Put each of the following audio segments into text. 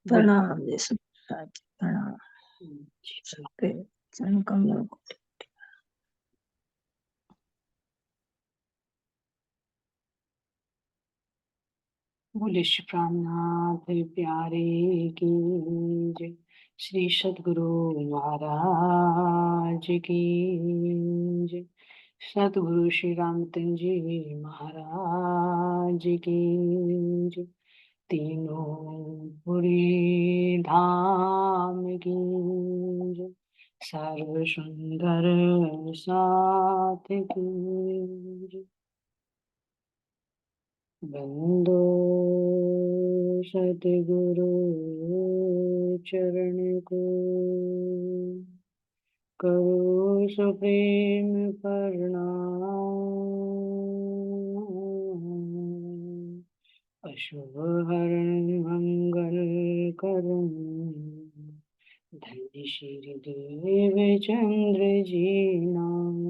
बोल। प्रणाम जैसे प्रणाम सबके चरण कमलों को। बोले श्री प्राणनाथ प्यारे की जय। श्री सद्गुरु महाराज की जय। सद्गुरु श्री रामचंद्र जी महाराज की जय। तीनों पुरी धाम की जय। सर्व सुंदर साथ की जय। बंदो सतगुरु चरण को, करो सुप्रेम प्रणाम। अशुभ हरण मंगल करण, धन्य श्री देव चंद्र जी नाम।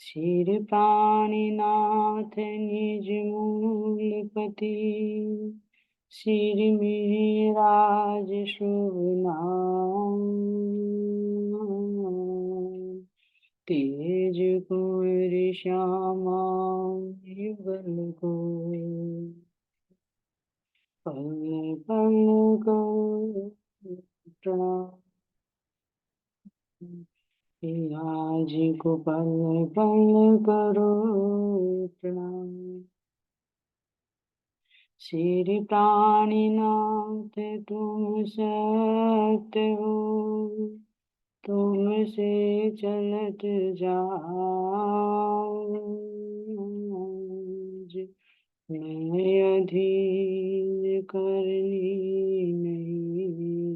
सिर प्राणीनाथ निज मूलपति, सिर में राज शुभ नाम। तेज कुंवर श्यामा युगल को, पल पल को प्रणाम। आज को पल पल करो प्रणाम। श्री प्राणीनाथ तुम सत्य हो, तुमसे चलत जाओ। मैं अधीर करनी नहीं,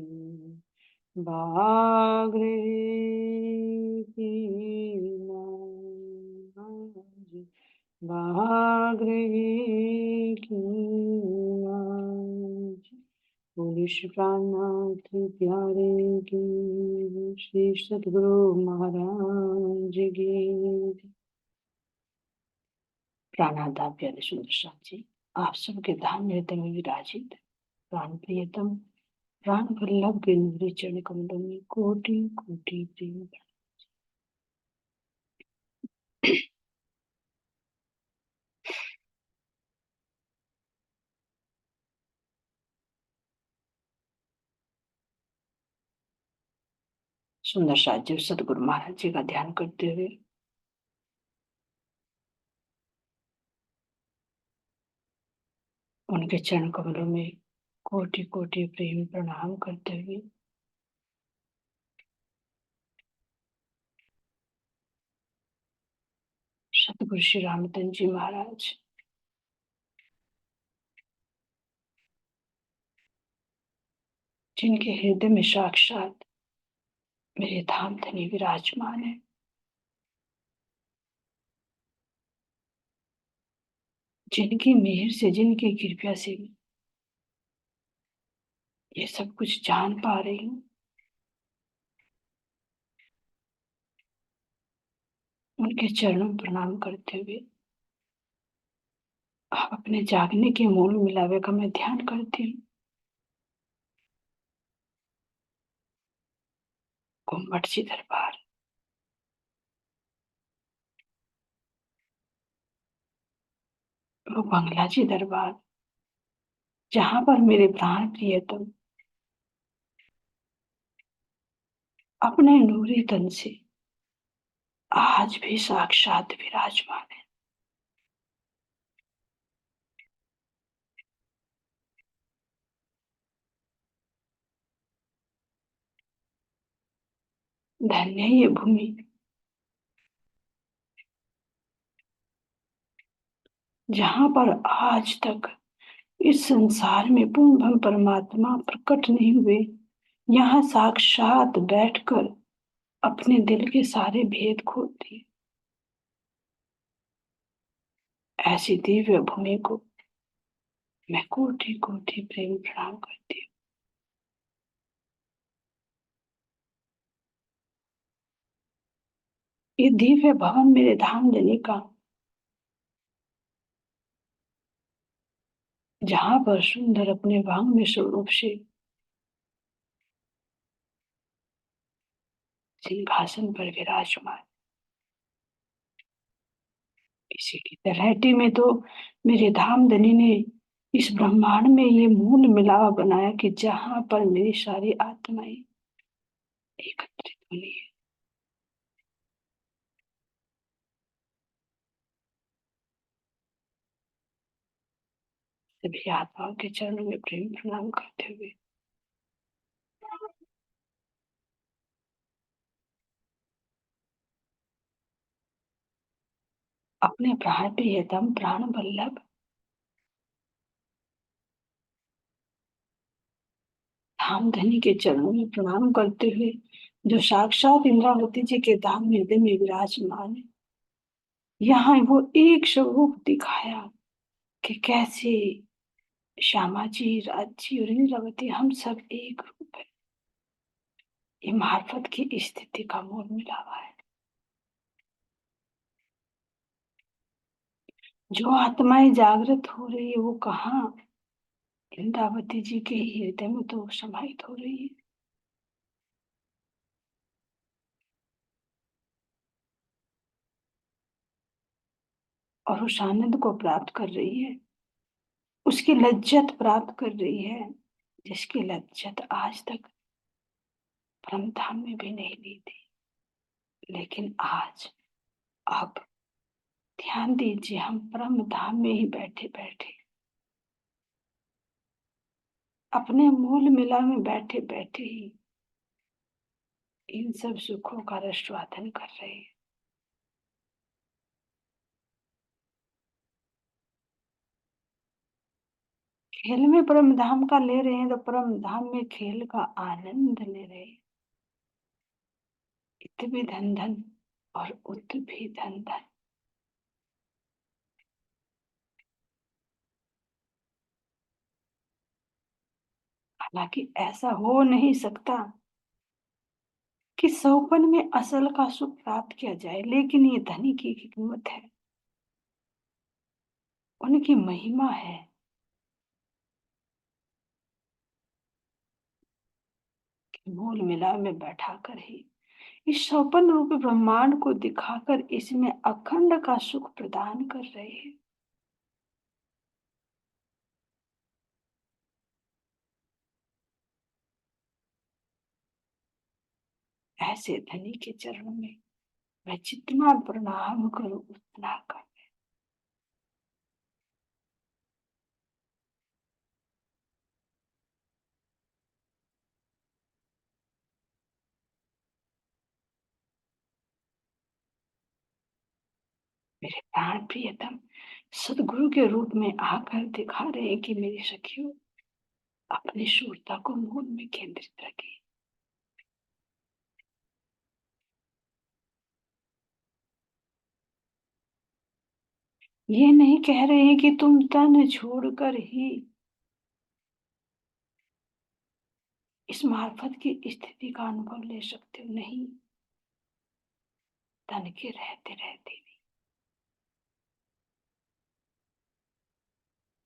बाग्रे की नाज, बाग्रे की नाज। बोले श्री प्राणनाथ प्यारे की, श्री सद्गुरु महाराज की। प्राणादा प्यारे सुंदर साथ जी, आप सबके धाम हृदय में विराजित प्राण प्रियतम प्राण वल्लभ गिरि चरण कमलों में कोटि कोटि प्रेम। सुंदर साथ जी सतगुरु महाराज जी का ध्यान करते हुए उनके चरण कमलों में कोटि कोटि प्रेम प्रणाम करते हुए सतगुरु श्री रामचंद्र जी महाराज जिनके हृदय में साक्षात मेरे धाम धनी विराजमान है, जिनकी मेहर से जिनकी कृपा से ये सब कुछ जान पा रही हूँ, उनके चरणों में प्रणाम करते हुए आप अपने जागने के मूल मिलावे का मैं ध्यान करती हूँ। घुम्मट जी दरबार, वो बंगला जी दरबार, जहां पर मेरे प्राण प्रियतम अपने नूरी तन से आज भी साक्षात विराजमान है। धन्य ये भूमि जहां पर आज तक इस संसार में पूर्ण ब्रह्म परमात्मा प्रकट नहीं हुए, यहाँ साक्षात बैठकर अपने दिल के सारे भेद खोल दिए। ऐसी दिव्य भूमि को मैं कोटि कोटि प्रेम प्रणाम करती हूँ। ये दिव्य भवन मेरे धाम देने का जहां पर सुंदर अपने वांग में स्वरूप से सिंहासन पर विराजमान, इसी की तलहटी में तो मेरे धामधनी ने इस ब्रह्मांड में ये मूल मिलावा बनाया कि जहां पर मेरी सारी आत्माएं एकत्रित होनी है। सभी आत्माओं के चरणों में प्रेम प्रणाम करते हुए अपने प्राण प्रियतम प्राण वल्लभ धामधनी के चरणों में प्रणाम करते हुए, जो साक्षात इंद्रावती जी के धाम हृदय में विराजमान है, यहाँ वो एक स्वरूप दिखाया कि कैसे श्यामा जी, राज जी और इंद्रावती हम सब एक रूप है। ये मार्फत की स्थिति का मूल मिलावा है। जो आत्माएं जागृत हो रही है वो कहाँ, इंद्रावती जी के हृदय में तो समाहित हो रही है और उस आनंद को प्राप्त कर रही है, उसकी लज्जत प्राप्त कर रही है, जिसकी लज्जत आज तक परम धाम में भी नहीं ली थी। लेकिन आज, अब ध्यान दीजिए, हम परम धाम में ही बैठे बैठे, अपने मूल मिला में बैठे बैठे ही इन सब सुखों का रसवादन कर रहे हैं। खेल में परम धाम का ले रहे हैं तो परम धाम में खेल का आनंद ले रहे हैं। इत भी धन धन और उत भी धन धन। हालांकि ऐसा हो नहीं सकता कि सौपन में असल का सुख प्राप्त किया जाए, लेकिन ये धनी की हिकमत है, उनकी महिमा है कि मूल मिलाप में बैठाकर ही इस सौपन रूपी ब्रह्मांड को दिखाकर इसमें अखंड का सुख प्रदान कर रहे हैं। ऐसे धनी के चरणों में मैं जितना प्रणाम करूं उतना कम। मेरे प्राण प्रियतम सदगुरु के रूप में आकर दिखा रहे हैं कि मेरी सखियों, अपनी शूरता को मूल में केंद्रित रखें। ये नहीं कह रहे हैं कि तुम तन छोड़कर ही इस मार्फत की स्थिति का अनुभव ले सकते हो, नहीं, तन के रहते रहते भी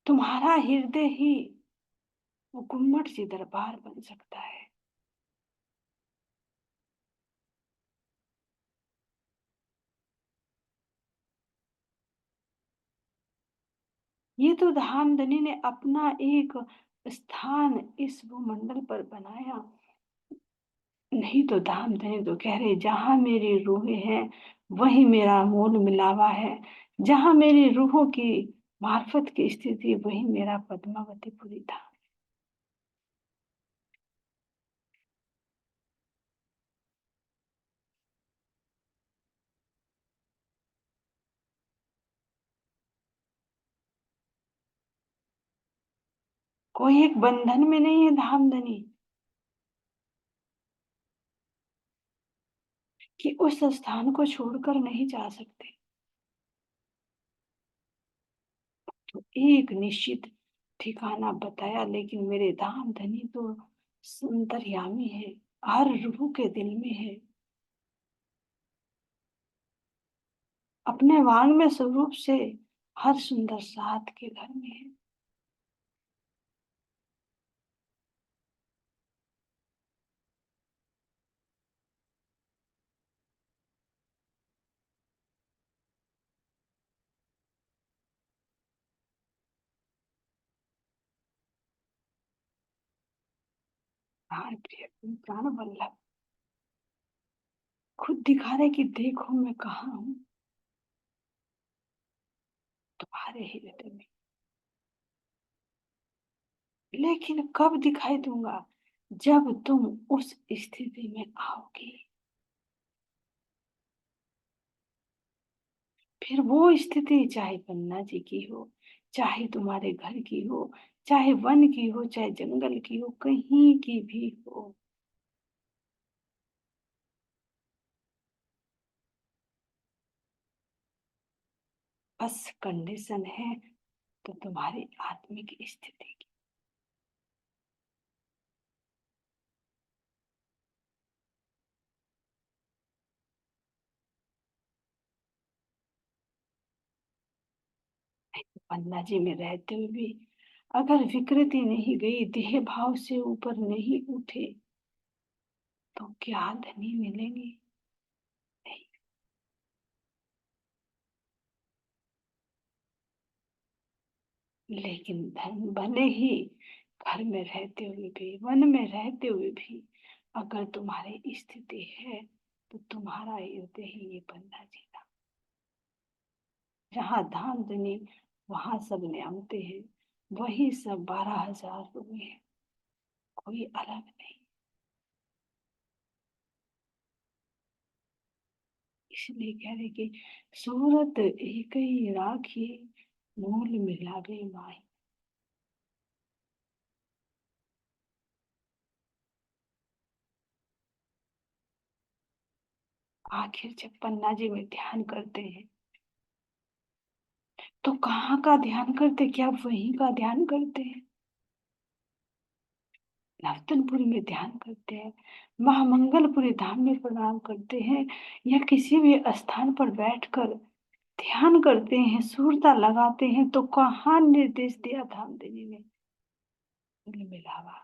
तुम्हारा हृदय ही वो गुम्मट सी दरबार बन सकता है। ये तो धामधनी ने अपना एक स्थान इस भूमंडल पर बनाया, नहीं तो धामधनी तो कह रहे जहां मेरी रूहें हैं वही मेरा मूल मिलावा है, जहां मेरी रूहों की मार्फत की स्थिति वही मेरा पद्मावतीपुरी था। कोई एक बंधन में नहीं है धामधनी कि उस स्थान को छोड़कर नहीं जा सकते। तो एक निश्चित ठिकाना बताया, लेकिन मेरे धामधनी तो अंतर्यामी है, हर रूह के दिल में है, अपने वांग में स्वरूप से हर सुंदर साथ के घर में है। प्राण प्रिय प्राण वल्लभ खुद दिखा रहे कि देखो मैं कहाँ हूँ, तुम्हारे हृदय में। लेकिन कब दिखाई दूंगा? जब तुम उस स्थिति में आओगे। फिर वो स्थिति चाहे पन्ना जी की हो, चाहे तुम्हारे घर की हो, चाहे वन की हो, चाहे जंगल की हो, कहीं की भी हो, बस कंडीशन है तो तुम्हारी आत्मिक स्थिति की। पन्ना जी में रहते हुए भी अगर विकृति नहीं गई, देह भाव से ऊपर नहीं उठे, तो क्या धनी मिलेंगे? नहीं। लेकिन धन भले ही घर में रहते हुए भी, वन में रहते हुए भी, अगर तुम्हारी स्थिति है तो तुम्हारा हृदय ही ये पन्ना जी था। जहाँ धाम धनी वहां सब न्यामते हैं, वही सब 12,000 हुए हैं, कोई अलग नहीं। इसलिए कह रहे कि सूरत एक ही राखी, मूल मिलावे माही। आखिर जब पन्ना जी में ध्यान करते हैं तो कहाँ का ध्यान करते? क्या वहीं का ध्यान करते हैं? नर्तनपुरी में ध्यान करते हैं, महामंगलपुरी धाम में प्रणाम करते हैं, या किसी भी स्थान पर बैठकर ध्यान करते हैं, सुरता लगाते हैं, तो कहाँ निर्देश दिया धाम देने में? मूल मिलावा।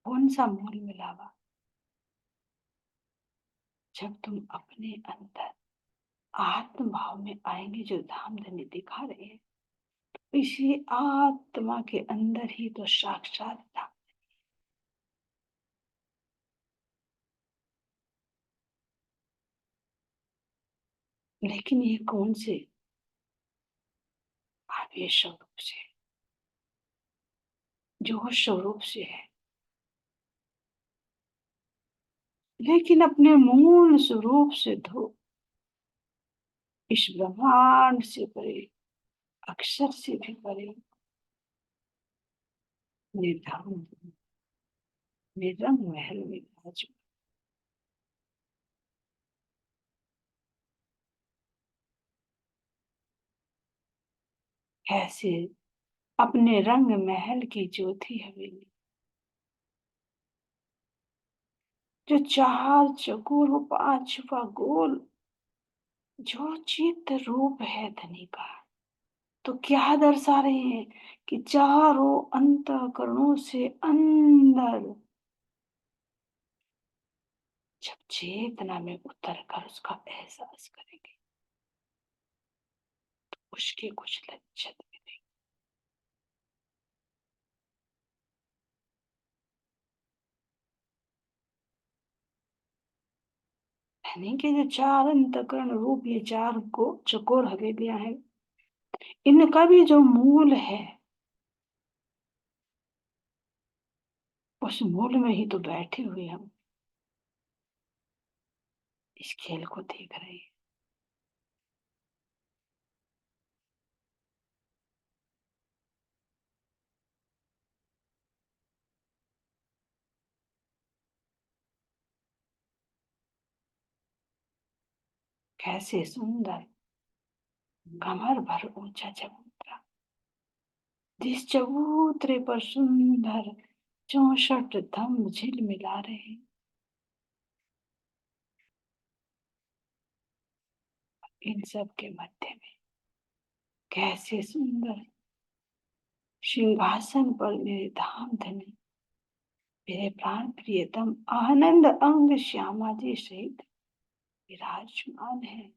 कौन सा मूल मिलावा? जब तुम अपने अंदर आत्म भाव में आएंगे, जो धाम धनी दिखा रहे हैं, इसी आत्मा के अंदर ही तो साक्षात था। लेकिन ये कौन से आवेश स्वरूप से, जो स्वरूप से है, लेकिन अपने मूल स्वरूप से तो इस ब्रह्मांड से परे, अक्षर से भी परे, निर्धाम निरंग महल में विराज। ऐसे अपने रंग महल की ज्योति हवेली, जो चार चकोर व 5 छुपा गोल, जो चित्त रूप है धनी का, तो क्या दर्शा रहे हैं कि चारों अंतःकरणों से अंदर जब चेतना में उतर कर उसका एहसास करेंगे, उसके कुछ लक्षण मिलेंगे। धनी के जो चार अंतःकरण रूप, ये चार को चकोर हवेलियां हैं, इनका भी जो मूल है, उस मूल में ही तो बैठे हुए हम इस खेल को देख रहे हैं। कैसे सुंदर कमर भर ऊंचा चबूतरा, जिस चबूतरे पर सुंदर 64 धम झिलमिला रहे हैं। इन सब के मध्य में कैसे सुंदर सिंहासन पर मेरे धाम धनी, मेरे प्राण प्रियतम आनंद अंग श्यामा जी सहित विराजमान है।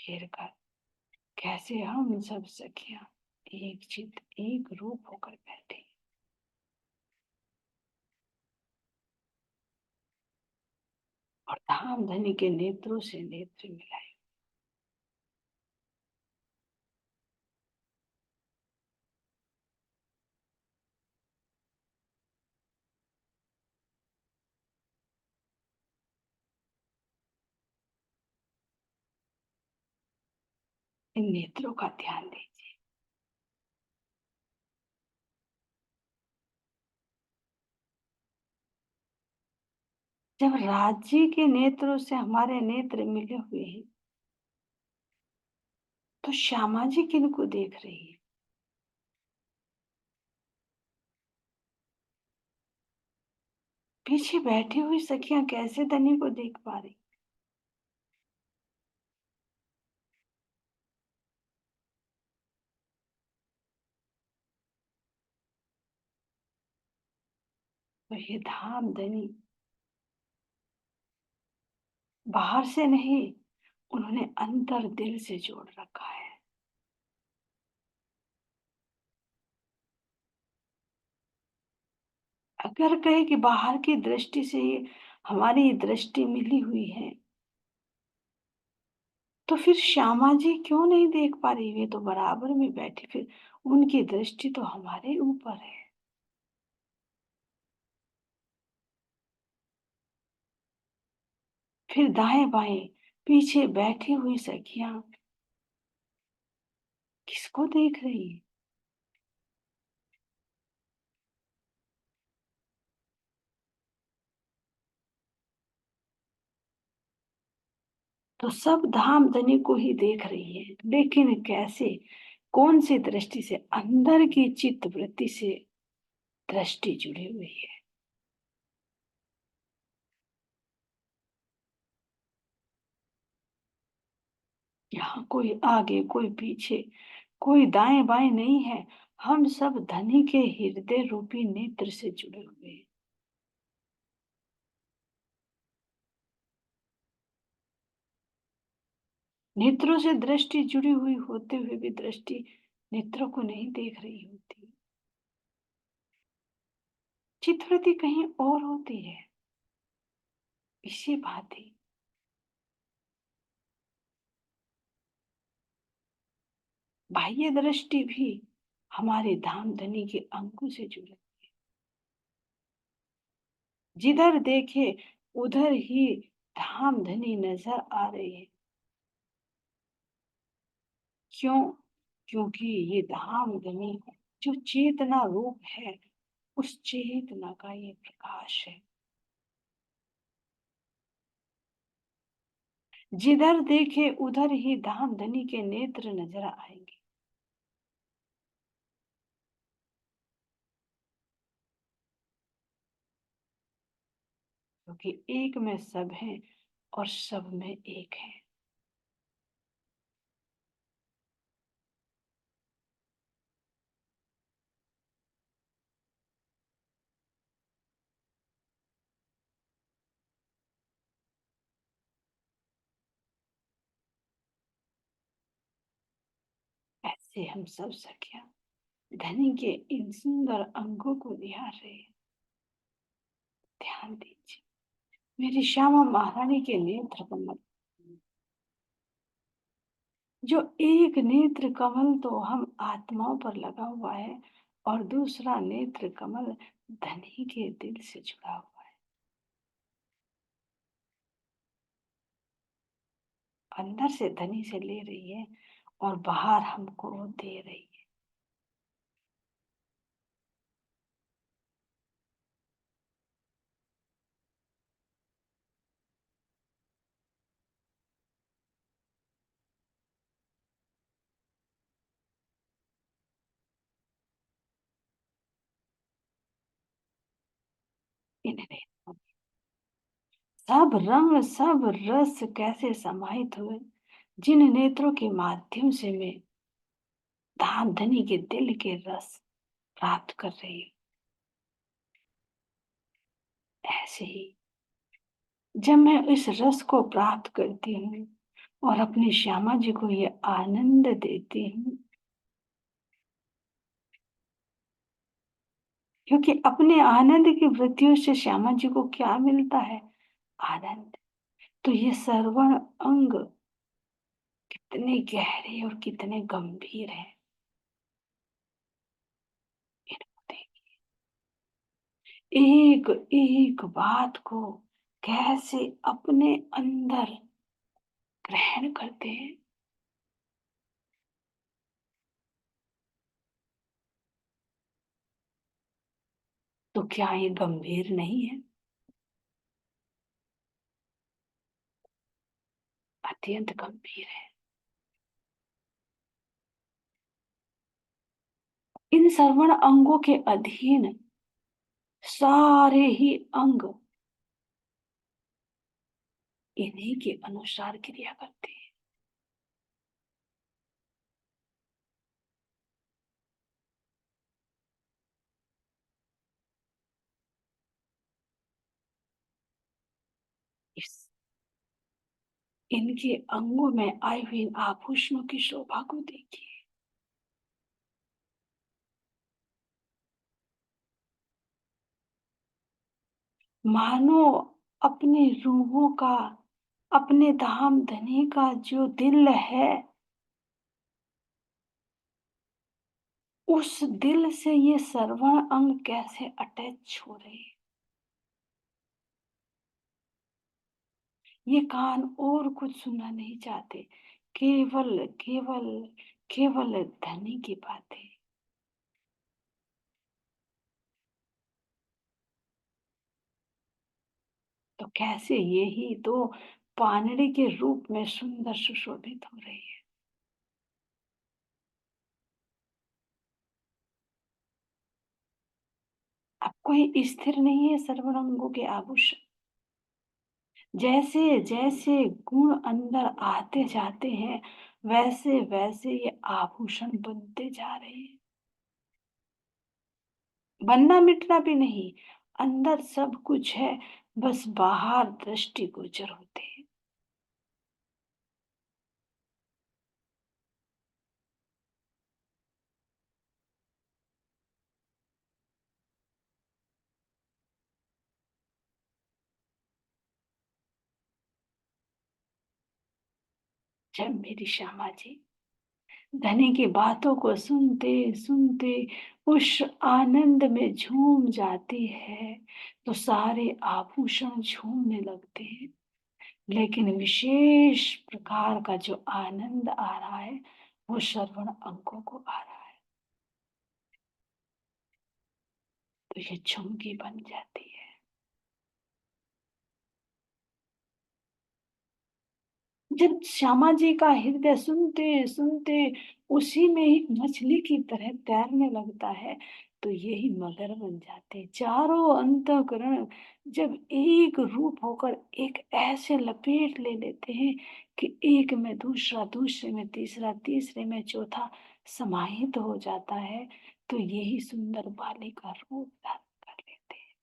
घेर कर कैसे हम सब सखियां एक चित एक रूप होकर बैठे, और धाम धनी के नेत्रों से नेत्र मिलाए। इन नेत्रों का ध्यान दीजिए। जब राज्य के नेत्रों से हमारे नेत्र मिले हुए हैं, तो श्यामा जी किनको देख रही है? पीछे बैठी हुई सखियां कैसे धनी को देख पा रही? तो ये धाम धनी बाहर से नहीं, उन्होंने अंतर दिल से जोड़ रखा है। अगर कहे कि बाहर की दृष्टि से हमारी दृष्टि मिली हुई है, तो फिर श्यामा जी क्यों नहीं देख पा रही? वे तो बराबर में बैठी, फिर उनकी दृष्टि तो हमारे ऊपर है। फिर दाएं बाएं पीछे बैठी हुई सखियां किसको देख रही है? तो सब धाम धनी को ही देख रही है, लेकिन कैसे, कौन सी दृष्टि से? अंदर की चित्त वृत्ति से दृष्टि जुड़ी हुई है। यहाँ कोई आगे कोई पीछे, कोई दाएं बाएं नहीं है। हम सब धनी के हृदय रूपी नेत्र से जुड़े हुए हैं। नेत्रों से दृष्टि जुड़ी हुई होते हुए भी दृष्टि नेत्रों को नहीं देख रही होती, चित्तवृत्ति कहीं और होती है। इसी भांति बाह्य दृष्टि भी हमारे धाम धनी के अंगों से जुड़ी, जिधर देखे उधर ही धाम धनी नजर आ रही है। क्यों? क्योंकि ये धाम धनी जो चेतना रूप है, उस चेतना का ये प्रकाश है। जिधर देखे उधर ही धाम धनी के नेत्र नजर आएंगे। क्योंकि एक में सब है और सब में एक है। ऐसे हम सब सखिया धनी के इन सुंदर अंगों को निहार रहे हैं। ध्यान दीजिए, मेरी श्यामा महारानी के नेत्र कमल, जो एक नेत्र कमल तो हम आत्माओं पर लगा हुआ है, और दूसरा नेत्र कमल धनी के दिल से जुड़ा हुआ है। अंदर से धनी से ले रही है और बाहर हमको दे रही है। इन नेत्रों में सब रंग सब रस कैसे समाहित हुए, जिन नेत्रों के माध्यम से मैं धाम धनी के दिल के रस प्राप्त कर रही हूँ। ऐसे ही जब मैं इस रस को प्राप्त करती हूँ, और अपनी श्यामा जी को ये आनंद देती हूँ, क्योंकि अपने आनंद की वृत्तियों से श्यामा जी को क्या मिलता है? आनंद। तो ये श्रवण अंग कितने गहरे और कितने गंभीर हैं, इनको देखिए। एक एक बात को कैसे अपने अंदर ग्रहण करते हैं। तो क्या ये गंभीर नहीं है? अत्यंत गंभीर है। इन श्रवण अंगों के अधीन सारे ही अंग इन्हीं के अनुसार क्रिया करते हैं। इस इनके अंगों में आए हुए इन आभूषणों की शोभा को देखिए। मानो अपने रूहों का, अपने धाम धनी का जो दिल है, उस दिल से ये श्रवण अंग कैसे अटैच हो रहे हैं। ये कान और कुछ सुनना नहीं चाहते, केवल केवल केवल धनी की बातें। तो कैसे यही तो पानरी के रूप में सुंदर सुशोभित हो रही है। अब कोई स्थिर नहीं है श्रवण अंगों के आभूषण। जैसे जैसे गुण अंदर आते जाते हैं, वैसे वैसे ये आभूषण बनते जा रहे हैं। बनना मिटना भी नहीं, अंदर सब कुछ है, बस बाहर दृष्टिगोचर होते हैं। जब मेरी श्यामा जी धनी की बातों को सुनते सुनते उस आनंद में झूम जाती है, तो सारे आभूषण झूमने लगते हैं। लेकिन विशेष प्रकार का जो आनंद आ रहा है, वो श्रवण अंगों को आ रहा है। तो ये झुमकी बन जाती है। जब श्यामा जी का हृदय सुनते सुनते उसी में ही मछली की तरह तैरने लगता है, तो यही मगर बन जाते हैं। चारों अंतःकरण जब एक रूप होकर एक ऐसे लपेट ले लेते हैं कि एक में दूसरा, दूसरे में तीसरा, तीसरे में चौथा समाहित हो जाता है, तो यही सुंदर बालिका रूप धारण कर लेते हैं।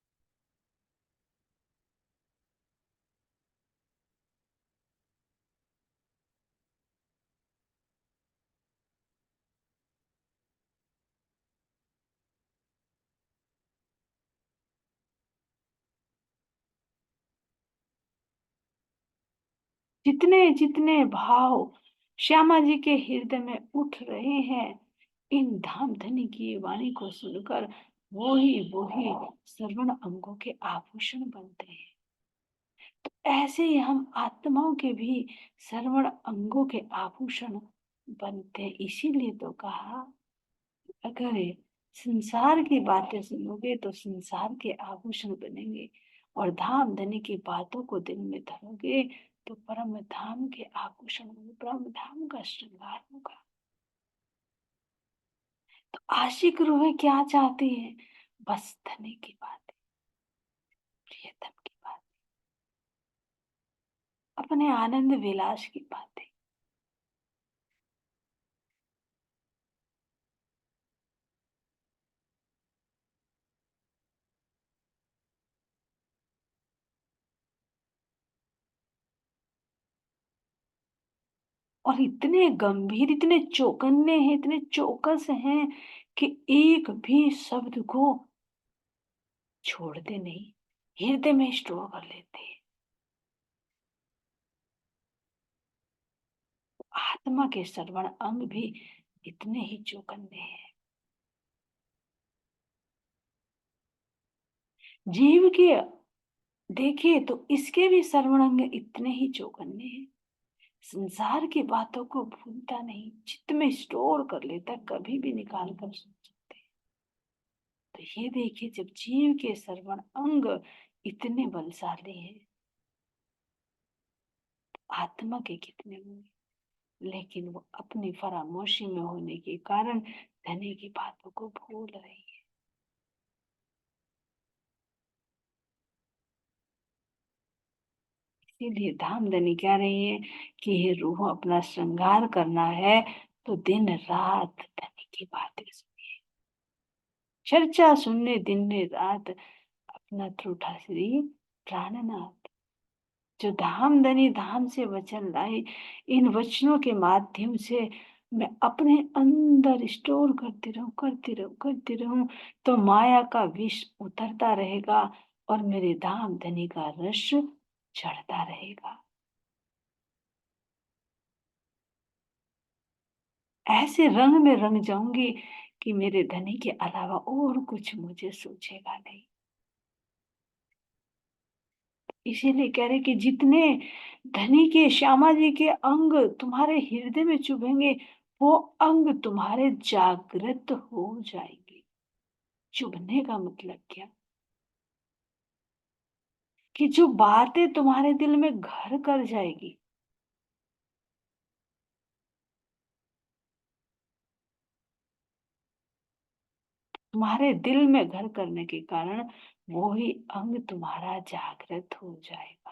जितने जितने भाव श्यामा जी के हृदय में उठ रहे हैं, इन धामधनी की वाणी को सुनकर वो ही श्रवण अंगों के आभूषण बनते हैं। ऐसे ही हम आत्माओं के भी श्रवण अंगों के आभूषण बनते हैं। इसीलिए तो कहा, अगर संसार की बातें सुनोगे तो संसार के आभूषण बनेंगे, और धाम धनी की बातों को दिल में धरोगे तो परम धाम के आभूषण होंगे, परम धाम का श्रृंगार होगा। तो आशिक रूहें क्या चाहती हैं? बस धनी की बातें, प्रियतम की बात, अपने आनंद विलास की बातें। और इतने गंभीर, इतने चौकन्ने हैं, इतने चौकस हैं कि एक भी शब्द को छोड़ते नहीं, हृदय में स्टोर कर लेते हैं। आत्मा के श्रवण अंग भी इतने ही चौकन्ने हैं। जीव के देखिए तो इसके भी श्रवण अंग इतने ही चौकन्ने हैं। संसार की बातों को भूलता नहीं, चित्त में स्टोर कर लेता, कभी भी निकाल कर सुन सकते हैं। तो ये देखिए, जब जीव के श्रवण अंग इतने बलशाली हैं, आत्मा के कितने होंगे। लेकिन वो अपनी फरामोशी में होने के कारण धनी की बातों को भूल रही है। इसीलिए धामधनी कह रही है कि हे रूह, अपना श्रृंगार करना है तो दिन रात धनी की बातें सुनिए, चर्चा सुनने दिन रात अपना त्रुठा श्री प्राणनाथ। जो धामधनी धाम से वचन लाई, इन वचनों के माध्यम से मैं अपने अंदर स्टोर करती रहूं, करती रहूं, करती रहूं, तो माया का विष उतरता रहेगा और मेरे धाम धनी का रस चढ़ता रहेगा। ऐसे रंग में रंग जाऊंगी कि मेरे धनी के अलावा और कुछ मुझे सूझेगा नहीं। इसीलिए कह रहे कि जितने धनी के, श्यामा जी के अंग तुम्हारे हृदय में चुभेंगे, वो अंग तुम्हारे जागृत हो जाएंगे। चुभने का मतलब क्या? कि जो बातें तुम्हारे दिल में घर कर जाएगी, तुम्हारे दिल में घर करने के कारण वो ही अंग तुम्हारा जागृत हो जाएगा।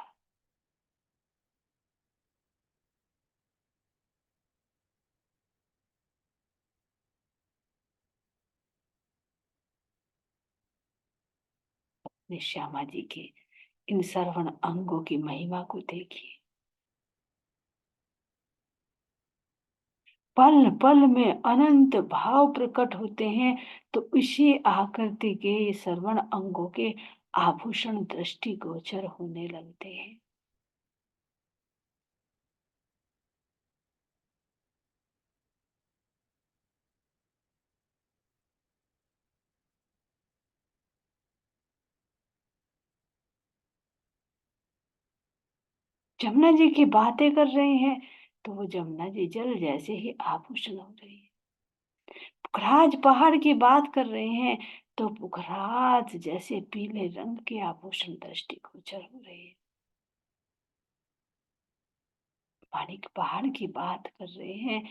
अपने श्यामा जी के इन श्रवण अंगों की महिमा को देखिए। पल पल में अनंत भाव प्रकट होते हैं, तो इसी आकृति के ये श्रवण अंगों के आभूषण दृष्टि गोचर होने लगते हैं। जमुना जी की बातें कर रहे हैं तो वो जमुना जी जल जैसे ही आभूषण हो रही है। पुखराज पहाड़ की बात कर रहे हैं तो पुखराज जैसे पीले रंग के आभूषण दृष्टि गोचर हो रहे हैं। माणिक पहाड़ की बात कर रहे हैं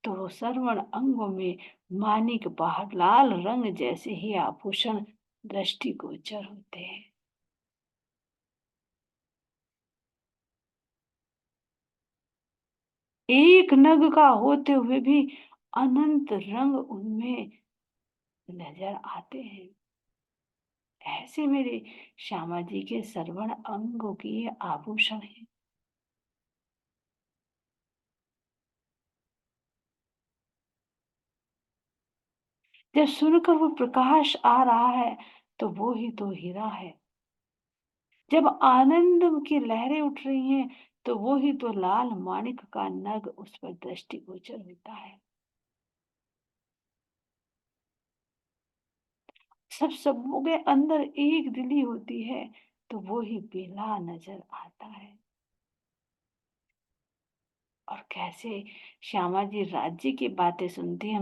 तो वो श्रवण अंगों में माणिक पहाड़ लाल रंग जैसे ही आभूषण दृष्टि गोचर होते हैं। एक नग का होते हुए भी अनंत रंग उनमें नजर आते हैं। ऐसे मेरे श्यामा जी के श्रवण अंगों की ये आभूषण है। जब सुनकर वो प्रकाश आ रहा है तो वो ही तो हीरा है। जब आनंद की लहरें उठ रही हैं तो वो ही तो लाल माणिक का नग उस पर दृष्टिगोचर होता है। सब सबों के अंदर एक दिली होती है तो वो ही पीला नजर आता है। और कैसे श्यामा जी राज्य की बातें सुनती हैं,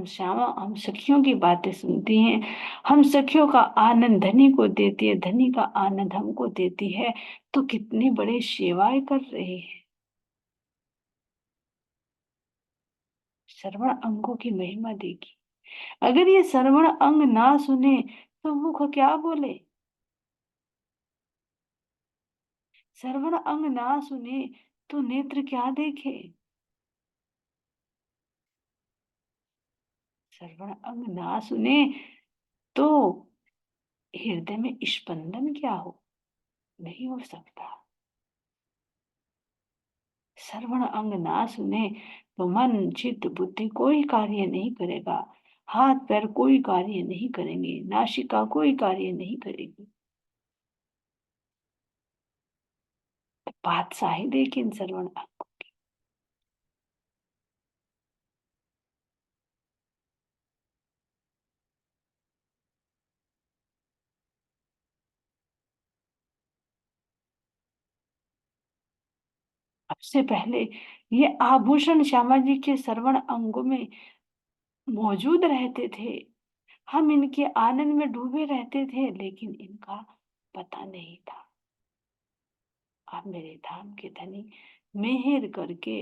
हम सखियों की बातें सुनती हैं। हम सखियों का आनंद धनी को देती है, धनी का आनंद हमको देती है, तो कितनी बड़ी सेवाएं कर रही है। श्रवण अंगों की महिमा देखी। अगर ये श्रवण अंग ना सुने तो मुख क्या बोले? श्रवण अंग ना सुने तो नेत्र क्या देखे? श्रवण अंग ना सुने तो हृदय में स्पंदन क्या हो? नहीं हो सकता। श्रवण अंग ना सुने तो मन चित्त बुद्धि कोई कार्य नहीं करेगा, हाथ पैर कोई कार्य नहीं करेंगे, नासिका कोई कार्य नहीं करेगी। तो बात शाहिद है कि इन श्रवण अंग सबसे पहले ये आभूषण श्यामा जी के श्रवण अंगों में मौजूद रहते थे। हम इनके आनंद में डूबे रहते थे, लेकिन इनका पता नहीं था। आप मेरे धाम के धनी मेहर करके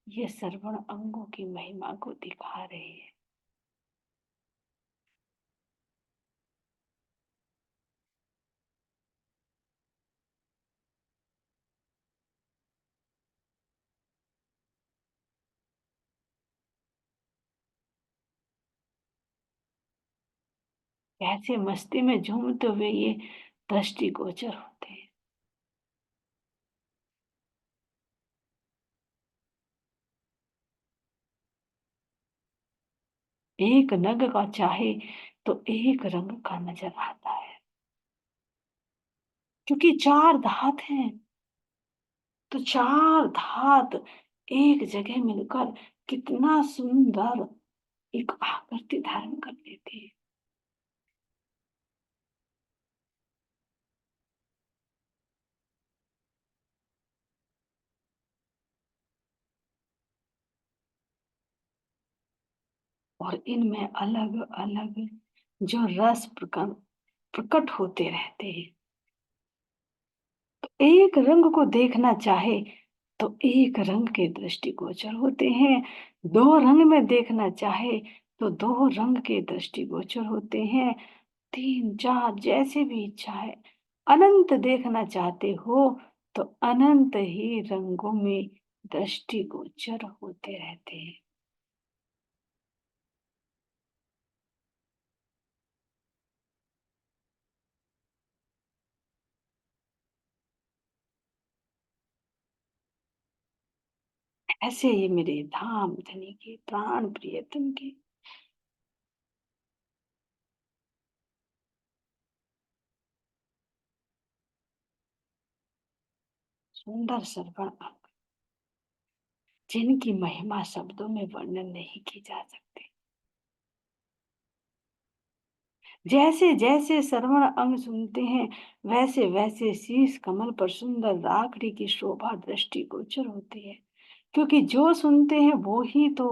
ये श्रवण अंगों की महिमा को दिखा रहे हैं। कैसे मस्ती में झूमते हुए ये दृष्टिगोचर होते हैं। एक नग का चाहे तो एक रंग का नजर आता है, क्योंकि चार धात हैं। तो चार धात एक जगह मिलकर कितना सुंदर एक आकृति धारण कर लेती है। और इनमें अलग अलग जो रस प्रकट होते रहते हैं। एक रंग को देखना चाहे तो एक रंग के दृष्टिगोचर होते हैं, दो रंग में देखना चाहे तो दो रंग के दृष्टिगोचर होते हैं, तीन चार जैसे भी इच्छा है। अनंत देखना चाहते हो तो अनंत ही रंगों में दृष्टिगोचर होते रहते हैं। ऐसे ये मेरे धाम धनी के प्राण प्रियतम के सुंदर श्रवण अंग, जिनकी महिमा शब्दों में वर्णन नहीं की जा सकती। जैसे जैसे श्रवण अंग सुनते हैं, वैसे वैसे शीश कमल पर सुंदर राखड़ी की शोभा दृष्टिगोचर होती है। क्योंकि जो सुनते हैं वो ही तो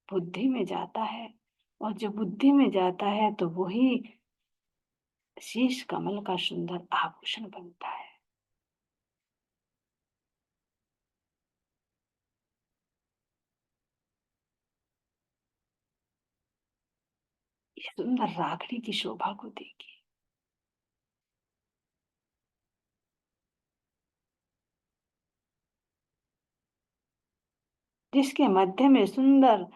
बुद्धि में जाता है, और जो बुद्धि में जाता है तो वही शीश कमल का सुंदर आभूषण बनता है। इस सुंदर राखड़ी की शोभा को देखिए, जिसके मध्य में सुंदर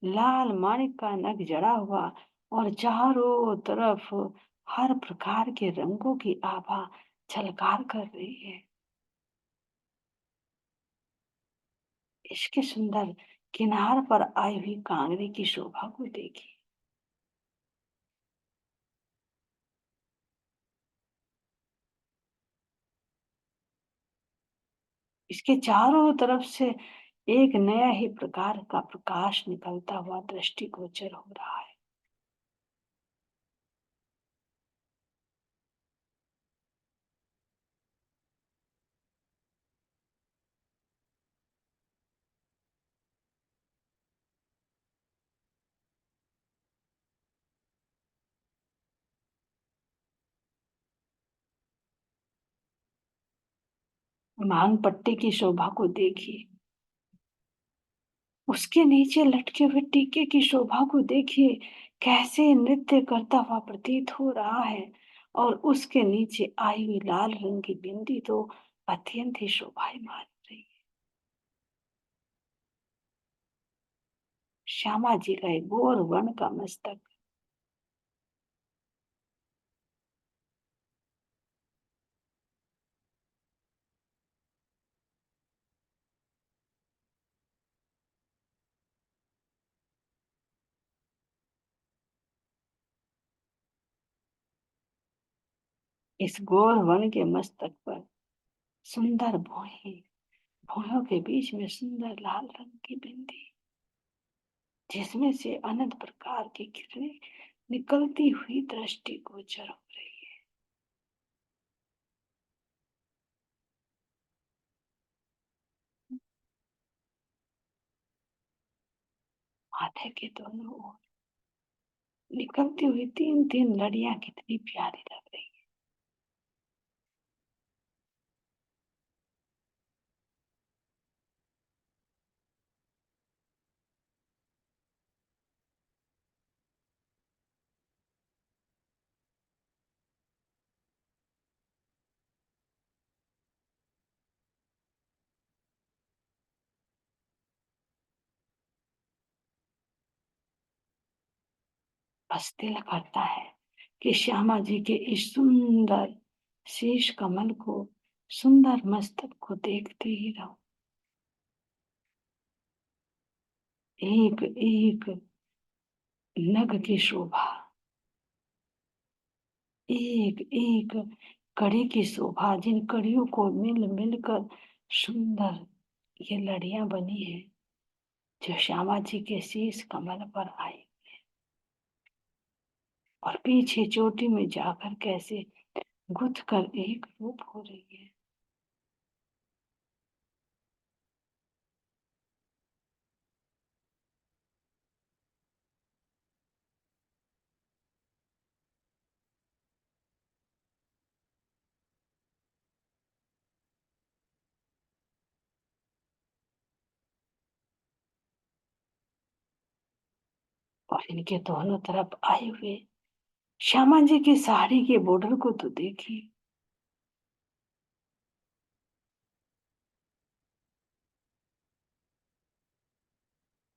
लाल माणिक का नग जड़ा हुआ और चारों तरफ हर प्रकार के रंगों की आभा झलकार कर रही है। इसके सुंदर किनार पर आई हुई कांगड़ी की शोभा को देखिए, इसके चारों तरफ से एक नया ही प्रकार का प्रकाश निकलता हुआ दृष्टिगोचर हो रहा है। मांग पट्टी की शोभा को देखिए, उसके नीचे लटके हुए टीके की शोभा को देखिए, कैसे नृत्य करता हुआ प्रतीत हो रहा है। और उसके नीचे आई हुई लाल रंग की बिंदी तो अत्यंत ही शोभायमान रही है। श्यामा जी का एक गोर वर्ण का मस्तक, इस गोर वन के मस्तक पर सुंदर भौहें, भौहों के बीच में सुंदर लाल रंग की बिंदी, जिसमें से अनंत प्रकार की किरणें निकलती हुई दृष्टि गोचर हो रही है। माथे के दोनों ओर निकलती हुई तीन तीन लड़ियां कितनी प्यारी लग रही है। बस दिल करता है कि श्यामा जी के इस सुंदर शीश कमल को, सुंदर मस्तक को देखते ही रहो। एक एक नग की शोभा, एक एक कड़ी की शोभा, जिन कड़ियों को मिल मिलकर सुंदर ये लड़ियां बनी है, जो श्यामा जी के शीश कमल पर आई और पीछे चोटी में जाकर कैसे गुथ कर एक रूप हो रही है। और इनके दोनों तरफ आए हुए श्यामा जी की साड़ी के बॉर्डर को तो देखिए,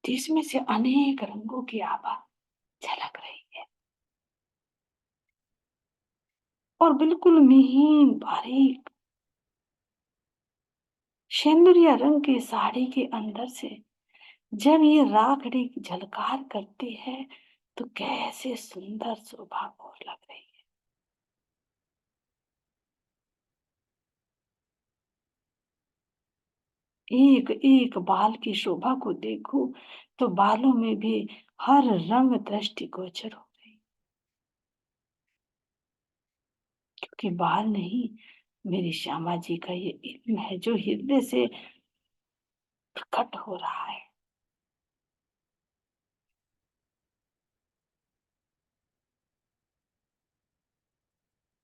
जिसमें से अनेक रंगों की आभा झलक रही है और बिल्कुल महीन बारीक सेंदुरिया रंग की साड़ी के अंदर से जब ये राखड़ी झलकार करती है तो कैसे सुंदर शोभा और लग रही है। एक एक बाल की शोभा को देखो तो बालों में भी हर रंग दृष्टिगोचर हो रही, क्योंकि बाल नहीं, मेरी श्यामा जी का ये इल्म है जो हृदय से प्रकट हो रहा है।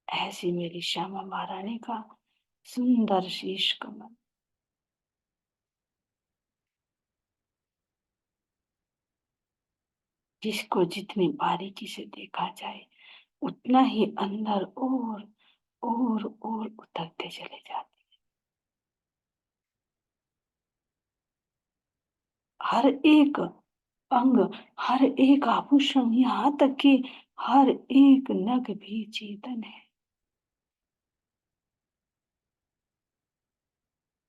ऐसी मेरी श्यामा महारानी का सुंदर शीश कमल, जिसको जितनी बारीकी से देखा जाए उतना ही अंदर और उतरते चले जाते। हर एक अंग, हर एक आभूषण, यहाँ तक कि हर एक नग भी चेतन है।